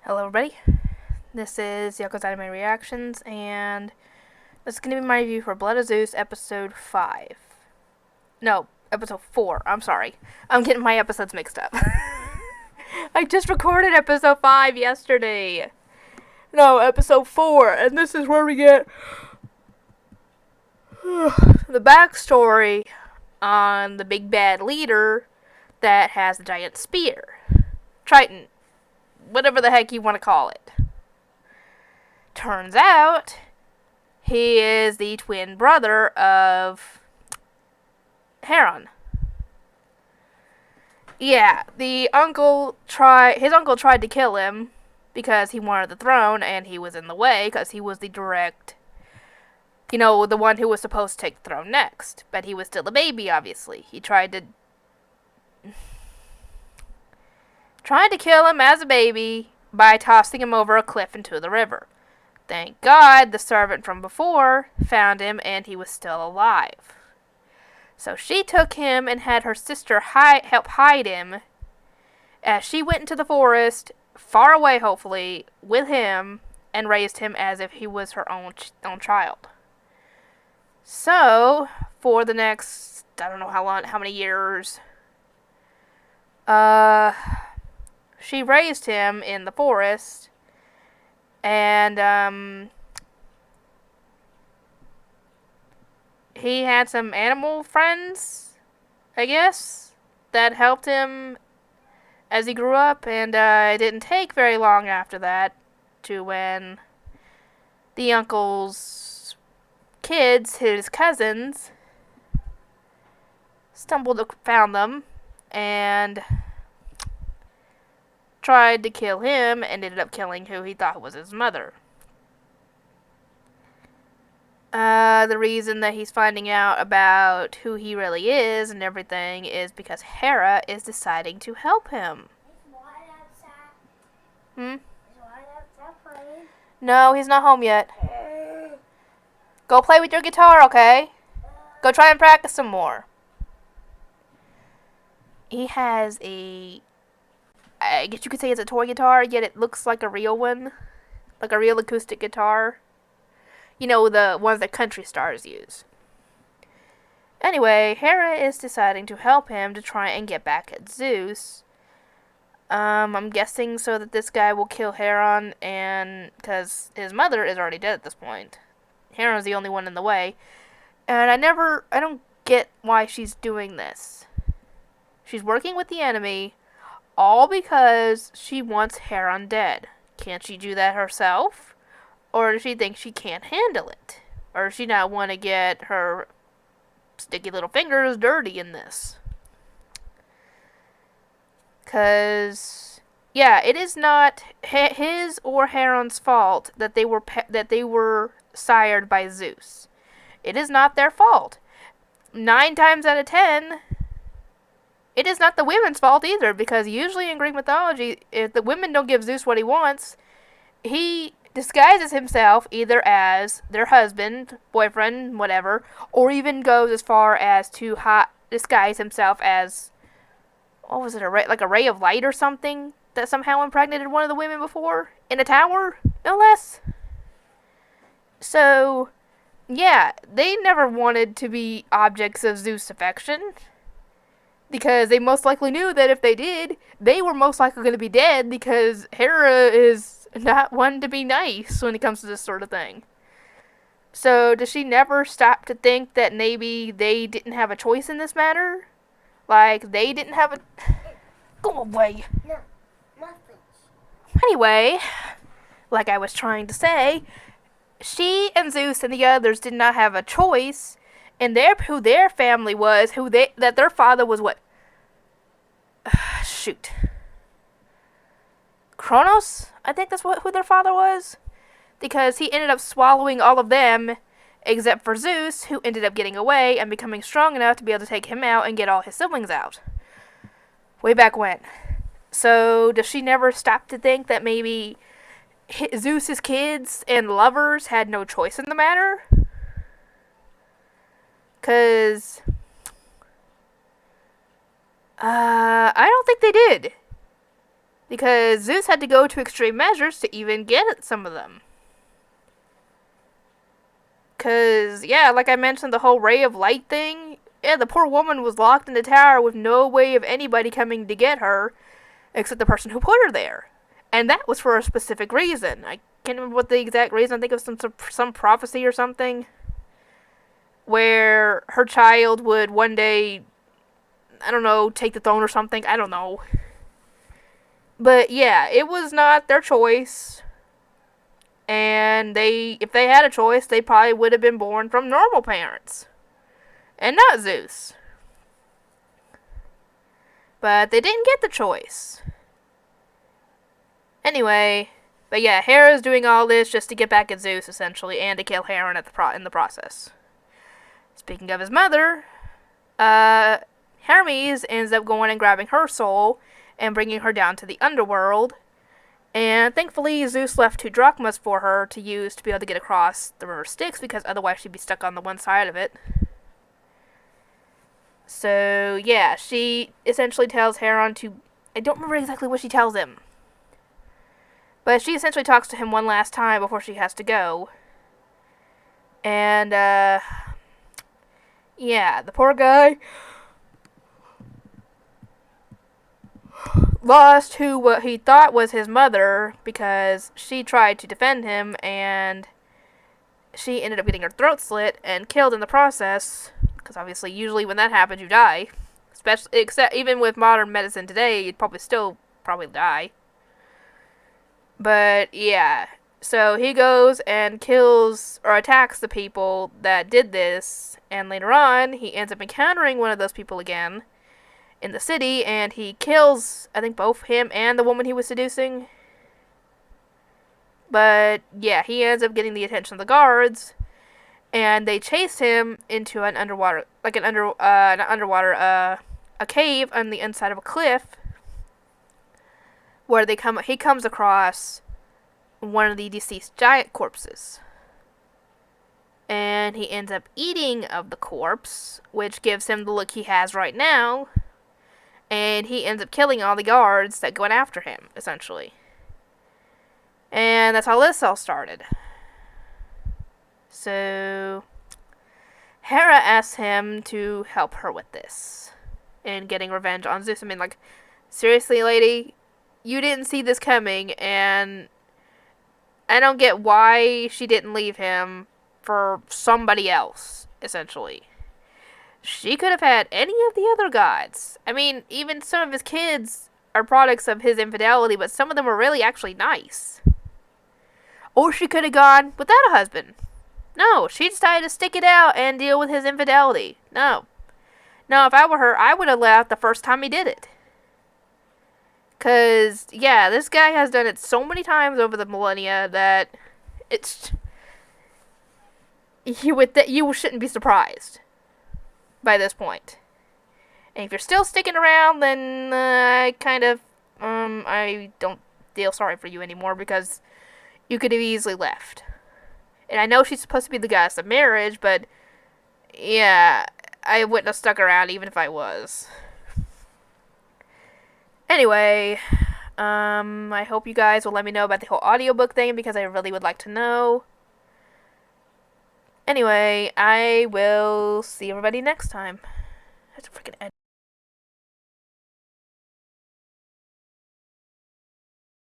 Hello everybody, this is Yoko's Anime Reactions, and this is going to be my review for Blood of Zeus episode 5. No, episode 4, I'm sorry. I'm getting my episodes mixed up. I just recorded episode 5 yesterday. No, episode 4, and this is where we get the backstory on the big bad leader that has the giant spear. Triton. Whatever the heck you want to call it. Turns out, he is the twin brother of Heron. Yeah, his uncle tried to kill him because he wanted the throne and he was in the way because he was the direct, the one who was supposed to take the throne next. But he was still a baby, obviously. He tried to kill him as a baby by tossing him over a cliff into the river. Thank God the servant from before found him and he was still alive. So she took him and had her sister help hide him as she went into the forest, far away hopefully, with him and raised him as if he was her own child. So, for the next, I don't know how many years, she raised him in the forest, and he had some animal friends, I guess, that helped him as he grew up, and it didn't take very long after that to when the uncle's kids, his cousins, found them, and tried to kill him and ended up killing who he thought was his mother. The reason that he's finding out about who he really is and everything is because Hera is deciding to help him. No, he's not home yet. Go play with your guitar, okay? Go try and practice some more. He has I guess you could say it's a toy guitar, yet it looks like a real one. Like a real acoustic guitar. The ones that country stars use. Anyway, Hera is deciding to help him to try and get back at Zeus. I'm guessing so that this guy will kill Heron, and because his mother is already dead at this point. Heron's the only one in the way. And I don't get why she's doing this. She's working with the enemy, all because she wants Heron dead. Can't she do that herself? Or does she think she can't handle it? Or does she not want to get her sticky little fingers dirty in this? Because, yeah, it is not his or Heron's fault that they were sired by Zeus. It is not their fault. 9 times out of 10, it is not the women's fault either, because usually in Greek mythology, if the women don't give Zeus what he wants, he disguises himself either as their husband, boyfriend, whatever, or even goes as far as to disguise himself as, what was it, a ray of light or something that somehow impregnated one of the women before in a tower, no less. So, yeah, they never wanted to be objects of Zeus' affection. Because they most likely knew that if they did, they were most likely going to be dead, because Hera is not one to be nice when it comes to this sort of thing. So, does she never stop to think that maybe they didn't have a choice in this matter? Like, they didn't have a... Go away. No, nothing. Anyway, like I was trying to say, she and Zeus and the others did not have a choice. And who their family was, that their father was what? Shoot. Kronos? I think that's who their father was. Because he ended up swallowing all of them, except for Zeus, who ended up getting away and becoming strong enough to be able to take him out and get all his siblings out. Way back when. So, does she never stop to think that maybe Zeus's kids and lovers had no choice in the matter? Because I don't think they did. Because Zeus had to go to extreme measures to even get at some of them. Because, yeah, like I mentioned, the whole ray of light thing, yeah, the poor woman was locked in the tower with no way of anybody coming to get her, except the person who put her there. And that was for a specific reason. I can't remember what the exact reason. I think it was some prophecy or something, where her child would one day, I don't know, take the throne or something. I don't know. But yeah, it was not their choice. And if they had a choice, they probably would have been born from normal parents. And not Zeus. But they didn't get the choice. Anyway, but yeah, Hera's doing all this just to get back at Zeus, essentially, and to kill Hera in the process. Speaking of his mother, Hermes ends up going and grabbing her soul and bringing her down to the underworld. And thankfully, Zeus left 2 drachmas for her to use to be able to get across the river Styx, because otherwise she'd be stuck on the one side of it. So, yeah, she essentially tells Heron to... I don't remember exactly what she tells him. But she essentially talks to him one last time before she has to go. And, yeah, the poor guy lost what he thought was his mother, because she tried to defend him, and she ended up getting her throat slit and killed in the process, because obviously usually when that happens you die, except even with modern medicine today you'd probably still die. But yeah, so he goes and kills or attacks the people that did this, and later on he ends up encountering one of those people again in the city, and he kills, I think, both him and the woman he was seducing. But yeah, he ends up getting the attention of the guards, and they chase him into an underwater, a cave on the inside of a cliff, where he comes across one of the deceased giant corpses. And he ends up eating of the corpse, which gives him the look he has right now. And he ends up killing all the guards that went after him, essentially. And that's how this all started. So Hera asks him to help her with this, and getting revenge on Zeus. I mean, like, seriously, lady? You didn't see this coming, and I don't get why she didn't leave him for somebody else, essentially. She could have had any of the other gods. I mean, even some of his kids are products of his infidelity, but some of them are really actually nice. Or she could have gone without a husband. No, she decided to stick it out and deal with his infidelity. No, if I were her, I would have left the first time he did it. Because, yeah, this guy has done it so many times over the millennia that you shouldn't be surprised by this point. And if you're still sticking around, then I don't feel sorry for you anymore, because you could have easily left. And I know she's supposed to be the goddess of marriage, but yeah, I wouldn't have stuck around even if I was. Anyway, I hope you guys will let me know about the whole audiobook thing, because I really would like to know. Anyway, I will see everybody next time. That's a freaking